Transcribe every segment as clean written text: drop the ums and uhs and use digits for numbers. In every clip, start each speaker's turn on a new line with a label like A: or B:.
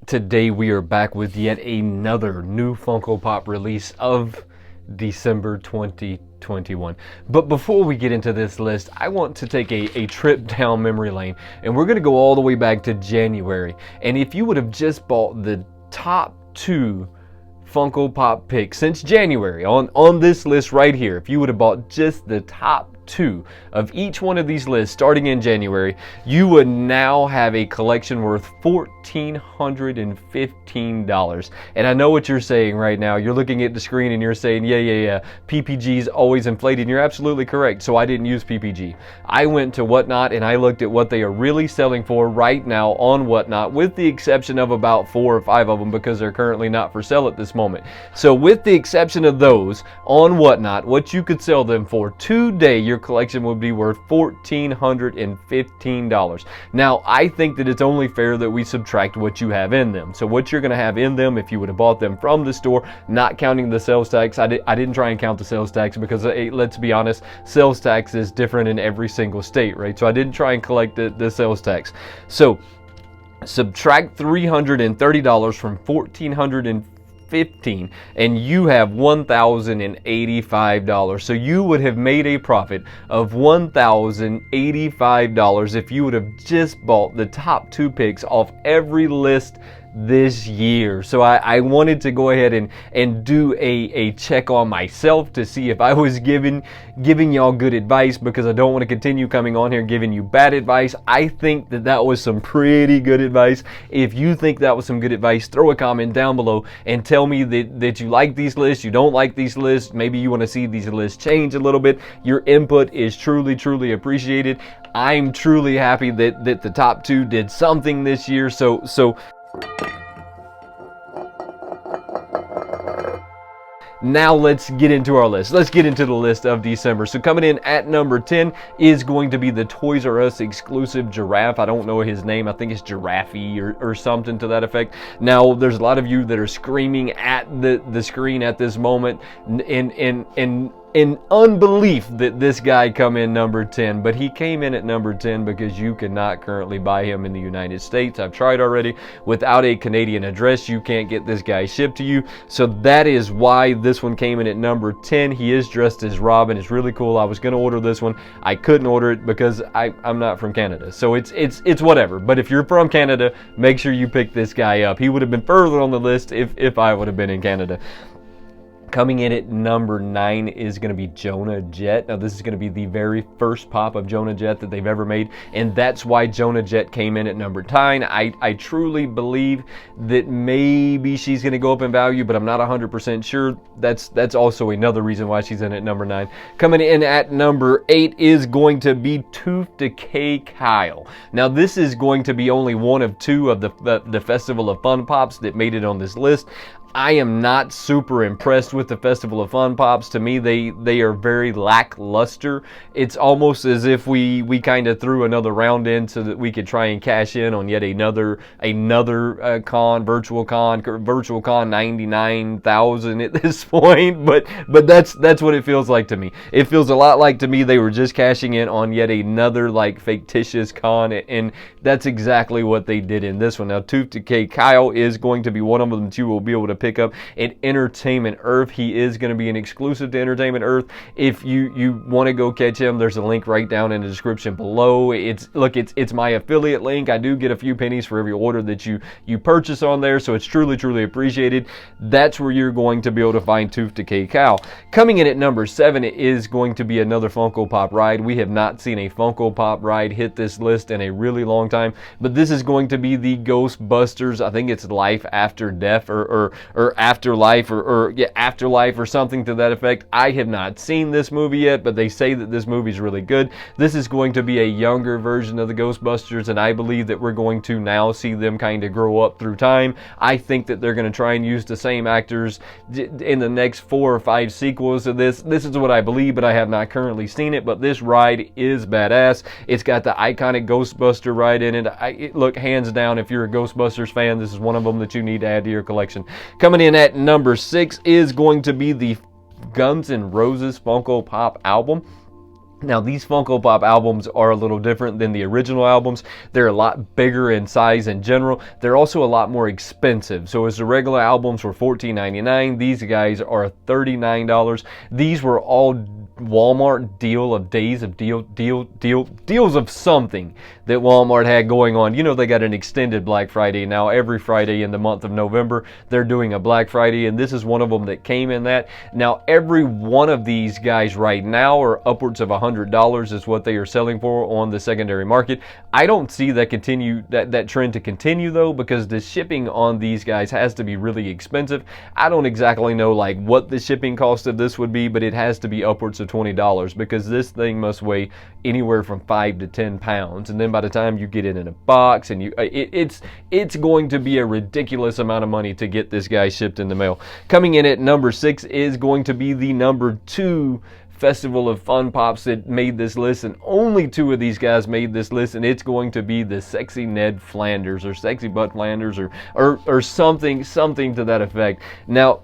A: Today we are back with yet another new Funko Pop release of December 2021. But before we get into this list, I want to take a trip down memory lane, and we're going to go all the way back to January. And if you would have just bought the top 2 Funko Pop picks since January on this list right here, if you would have bought just the top 2 of each one of these lists starting in January, you would now have a collection worth $1,415. And I know what you're saying right now. You're looking at the screen and you're saying, yeah, PPG's always inflated. And you're absolutely correct. So I didn't use PPG. I went to Whatnot and I looked at what they are really selling for right now on Whatnot, with the exception of about 4 or 5 of them because they're currently not for sale at this moment. So with the exception of those on Whatnot, what you could sell them for today, your collection would be worth $1,415. Now, I think that it's only fair that we subtract what you have in them. So what you're going to have in them, if you would have bought them from the store, not counting the sales tax. I didn't try and count the sales tax because, let's be honest, sales tax is different in every single state, right? So I didn't try and collect the sales tax. So subtract $330 from $1,415, and you have $1,085. So you would have made a profit of $1,085 if you would have just bought the top 2 picks off every list this year. So I wanted to go ahead and do a check on myself to see if I was giving y'all good advice, because I don't want to continue coming on here giving you bad advice. I think that was some pretty good advice. If you think that was some good advice, throw a comment down below and tell me that you like these lists, you don't like these lists, maybe you want to see these lists change a little bit. Your input is truly appreciated. I'm truly happy that the top 2 did something this year. So now let's get into our list. Let's get into the list of December. So coming in at number 10 is going to be the Toys R Us exclusive giraffe. I don't know his name. I think it's Giraffe or something to that effect. Now, there's a lot of you that are screaming at the screen at this moment in unbelief that this guy come in number 10, but he came in at number 10 because you cannot currently buy him in the United States. I've tried already. Without a Canadian address, you can't get this guy shipped to you. So that is why this one came in at number 10. He is dressed as Robin. It's really cool. I was going to order this one. I couldn't order it because I'm not from Canada. So it's whatever. But if you're from Canada, make sure you pick this guy up. He would have been further on the list if I would have been in Canada. Coming in at number 9 is going to be Jonah Jett. Now, this is going to be the very first pop of Jonah Jett that they've ever made, and that's why Jonah Jett came in at number 9. I truly believe that maybe she's going to go up in value, but I'm not 100% sure. That's also another reason why she's in at number 9. Coming in at number 8 is going to be Tooth Decay Kyle. Now, this is going to be only one of 2 of the Festival of Fun Pops that made it on this list. I am not super impressed with the Festival of Fun Pops. To me, they are very lackluster. It's almost as if we kind of threw another round in so that we could try and cash in on yet another virtual con 99,000 at this point. But that's what it feels like to me. It feels a lot like to me they were just cashing in on yet another like fictitious con, and that's exactly what they did in this one. Now, Tooth Decay Kyle is going to be one of them that you will be able to pick up at Entertainment Earth. He is going to be an exclusive to Entertainment Earth. If you want to go catch him, there's a link right down in the description below. It's my affiliate link. I do get a few pennies for every order that you purchase on there, so it's truly appreciated. That's where you're going to be able to find Tooth Decay Kyle. Coming in at number 7 is going to be another Funko Pop ride. We have not seen a Funko Pop ride hit this list in a really long time, but this is going to be the Ghostbusters. I think it's Life After Death or Afterlife or Afterlife or something to that effect. I have not seen this movie yet, but they say that this movie is really good. This is going to be a younger version of the Ghostbusters, and I believe that we're going to now see them kind of grow up through time. I think that they're going to try and use the same actors in the next 4 or 5 sequels of this. This is what I believe, but I have not currently seen it. But this ride is badass. It's got the iconic Ghostbuster ride in it. Look, hands down, if you're a Ghostbusters fan, this is one of them that you need to add to your collection. Coming in at number 6 is going to be the Guns N' Roses Funko Pop album. Now, these Funko Pop albums are a little different than the original albums. They're a lot bigger in size in general. They're also a lot more expensive. So as the regular albums were $14.99, these guys are $39. These were all Walmart deals of something that Walmart had going on. You know, they got an extended Black Friday now. Every Friday in the month of November, they're doing a Black Friday, and this is one of them that came in that. Now, every one of these guys right now are upwards of $100 is what they are selling for on the secondary market. I don't see that trend to continue though, because the shipping on these guys has to be really expensive. I don't exactly know like what the shipping cost of this would be, but it has to be upwards of $20, because this thing must weigh anywhere from 5 to 10 pounds, and then by the time you get it in a box and it's going to be a ridiculous amount of money to get this guy shipped in the mail. Coming in at number 6 is going to be the number 2 Festival of Fun Pops that made this list, and only 2 of these guys made this list, and it's going to be the Sexy Ned Flanders, or Sexy Butt Flanders, or something to that effect. Now,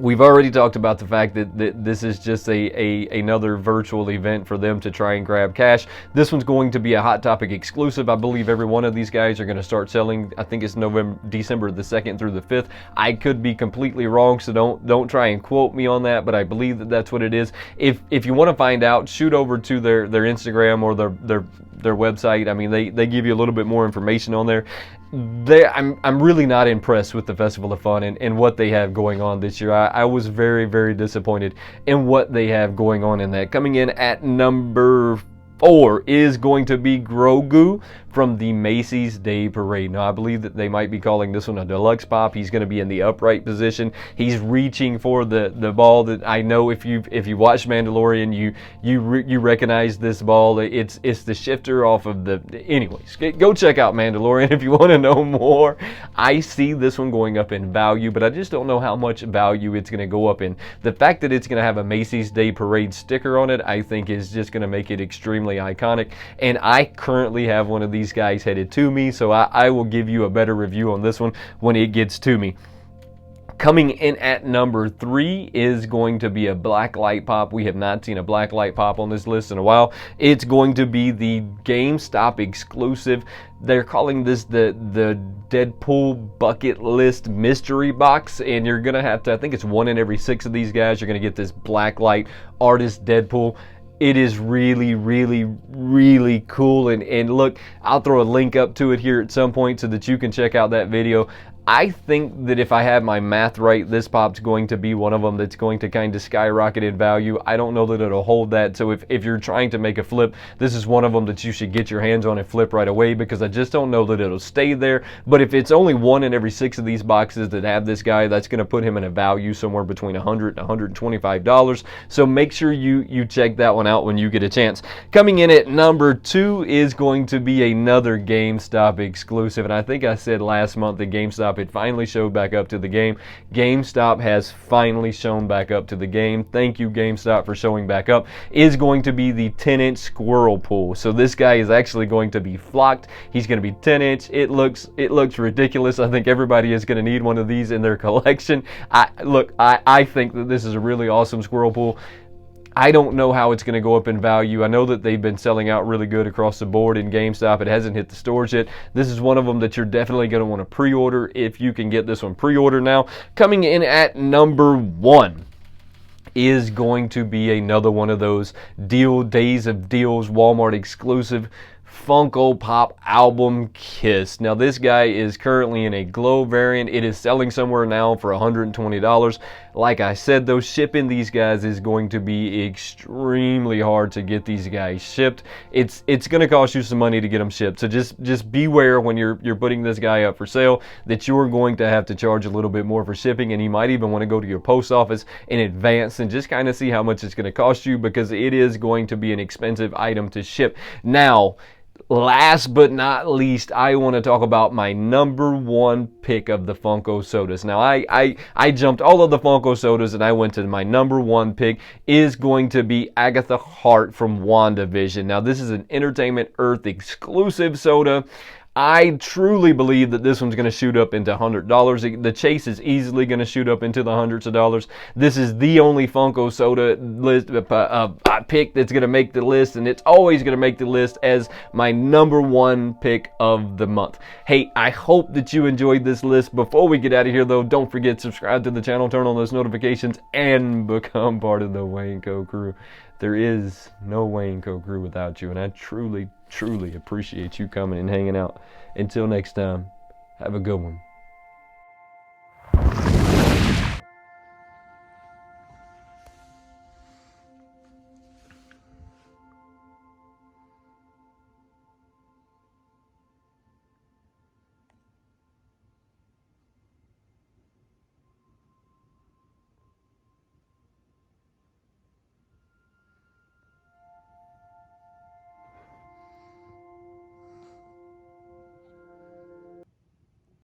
A: we've already talked about the fact that this is just another virtual event for them to try and grab cash. This one's going to be a Hot Topic exclusive. I believe every one of these guys are going to start selling, I think it's December the 2nd through the 5th. I could be completely wrong, so don't try and quote me on that, but I believe that that's what it is. If you want to find out, shoot over to their Instagram or their website. I mean, they give you a little bit more information on there. I'm really not impressed with the Festival of Fun and what they have going on this year. I was very, very disappointed in what they have going on in that. Coming in at number 4 is going to be Grogu from the Macys Day Parade. Now, I believe that they might be calling this one a deluxe pop. He's going to be in the upright position. He's reaching for the ball that I know if you watch Mandalorian, you recognize this ball. It's the shifter off of the. Anyways, go check out Mandalorian if you want to know more. I see this one going up in value, but I just don't know how much value it's going to go up in. The fact that it's going to have a Macys Day Parade sticker on it, I think is just going to make it extremely iconic. And I currently have one of these guys headed to me, so I will give you a better review on this one when it gets to me. Coming in at number 3 is going to be a black light pop. We have not seen a black light pop on this list in a while. It's going to be the GameStop exclusive. They're calling this the Deadpool Bucket List Mystery Box, and you're gonna have to, I think it's 1 in every 6 of these guys, you're gonna get this black light artist Deadpool. It is really, really, really cool. And look, I'll throw a link up to it here at some point so that you can check out that video. I think that if I have my math right, this pop's going to be one of them that's going to kind of skyrocket in value. I don't know that it'll hold that. So if you're trying to make a flip, this is one of them that you should get your hands on and flip right away, because I just don't know that it'll stay there. But if it's only 1 in every 6 of these boxes that have this guy, that's going to put him in a value somewhere between $100 and $125. So make sure you check that one out when you get a chance. Coming in at number 2 is going to be another GameStop exclusive. And I think I said last month that GameStop had finally showed back up to the game. GameStop has finally shown back up to the game. Thank you, GameStop, for showing back up. Is going to be the 10-inch Squirrel Pool. So this guy is actually going to be flocked. He's going to be 10-inch. It looks ridiculous. I think everybody is going to need one of these in their collection. I think that this is a really awesome Squirrel Pool. I don't know how it's going to go up in value. I know that they've been selling out really good across the board in GameStop. It hasn't hit the stores yet. This is one of them that you're definitely going to want to pre-order if you can get this one pre-order now. Coming in at number 1 is going to be another one of those Days of Deals Walmart exclusive Funko Pop album Kiss. Now this guy is currently in a glow variant. It is selling somewhere now for $120. Like I said though, shipping these guys is going to be extremely hard to get these guys shipped. It's going to cost you some money to get them shipped. So just beware when you're putting this guy up for sale that you're going to have to charge a little bit more for shipping, and you might even want to go to your post office in advance and just kind of see how much it's going to cost you, because it is going to be an expensive item to ship. Now, last but not least, I want to talk about my number 1 pick of the Funko sodas. Now, I jumped all of the Funko sodas and I went to my number 1 pick is going to be Agatha Hart from WandaVision. Now, this is an Entertainment Earth exclusive soda. I truly believe that this one's going to shoot up into $100. The chase is easily going to shoot up into the hundreds of dollars. This is the only Funko soda list pick that's going to make the list, and it's always going to make the list as my #1 pick of the month. Hey, I hope that you enjoyed this list. Before we get out of here, though, don't forget to subscribe to the channel, turn on those notifications, and become part of the Wayneko crew. There is no Wayneko crew without you, and I truly appreciate you coming and hanging out. Until next time, have a good one.